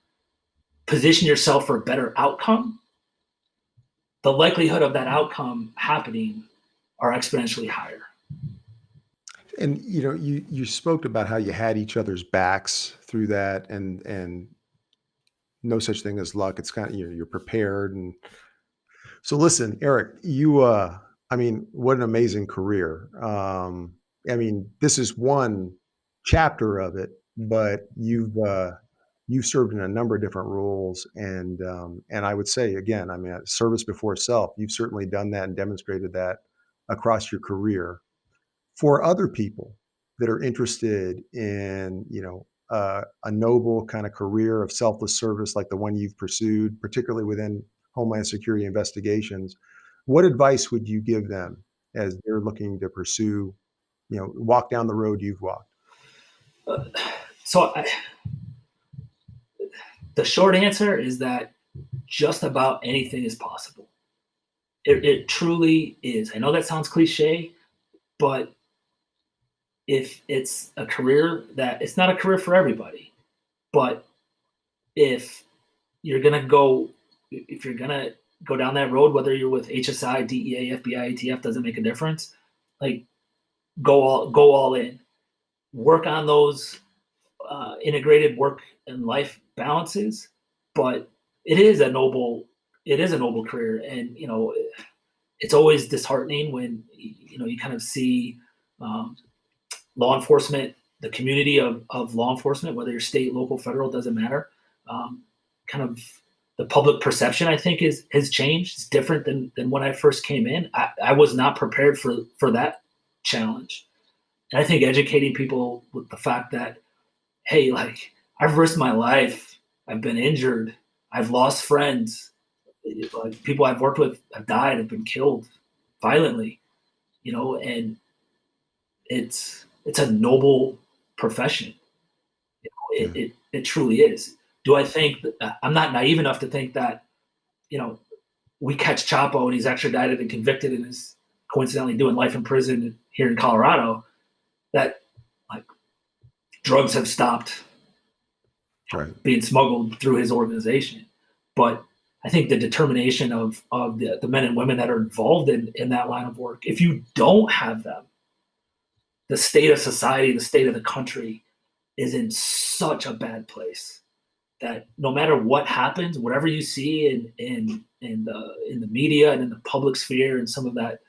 position yourself for a better outcome, the likelihood of that outcome happening are exponentially higher.
And you spoke about how you had each other's backs through that, and no such thing as luck. It's kind of you're prepared. And so listen, Eric, I mean, what an amazing career. I mean, this is one chapter of it, but you've served in a number of different roles, and I would say again, I mean, service before self. You've certainly done that and demonstrated that across your career. For other people that are interested in, a noble kind of career of selfless service like the one you've pursued, particularly within Homeland Security investigations, what advice would you give them as they're looking to pursue, walk down the road you've walked?
Uh, so the short answer is that just about anything is possible. It truly is. I know that sounds cliche, but if it's a career that it's not a career for everybody, but if you're gonna go if you're gonna go down that road, whether you're with HSI, DEA, FBI, ATF, doesn't make a difference. Like go all in. Work on those integrated work and life balances, but it is a noble career, and it's always disheartening when you kind of see um, law enforcement, the community of law enforcement, whether you're state, local, federal, doesn't matter. Kind of the public perception, I think, has changed. It's different than when I first came in. I was not prepared for that challenge. And I think educating people with the fact that, hey, like I've risked my life, I've been injured, I've lost friends, like people I've worked with have died, have been killed violently, and it's a noble profession. It truly is. Do I think I'm not naive enough to think that we catch Chapo and he's extradited and convicted and is coincidentally doing life in prison here in Colorado, that like drugs have stopped being smuggled through his organization. But I think the determination of the men and women that are involved in that line of work, if you don't have them, the state of society, the state of the country is in such a bad place that no matter what happens, whatever you see in the media and in the public sphere and some of that,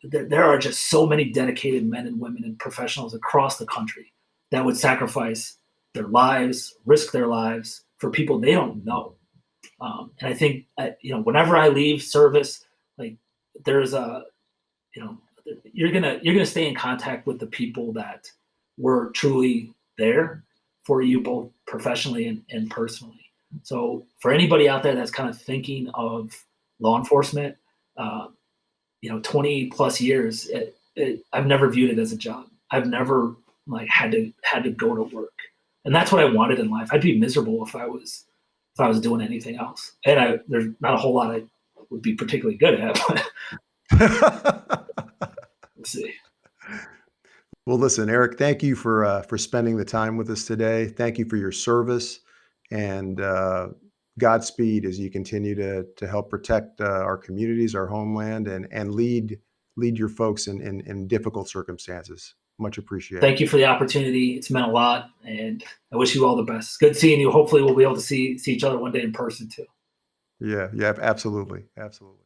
there are just so many dedicated men and women and professionals across the country that would sacrifice their lives, risk their lives for people they don't know. And I think whenever I leave service, like there's you're gonna stay in contact with the people that were truly there for you both professionally and personally. So for anybody out there that's kind of thinking of law enforcement, 20 plus years, I've never viewed it as a job. I've never had to go to work, and that's what I wanted in life. I'd be miserable if I was doing anything else, and there's not a whole lot I would be particularly good at. But let's see.
Well, listen, Eric, thank you for spending the time with us today. Thank you for your service, and Godspeed as you continue to help protect our communities, our homeland, and lead your folks in difficult circumstances. Much appreciated.
Thank you for the opportunity. It's meant a lot, and I wish you all the best. Good seeing you. Hopefully, we'll be able to see each other one day in person too.
Yeah, absolutely, absolutely.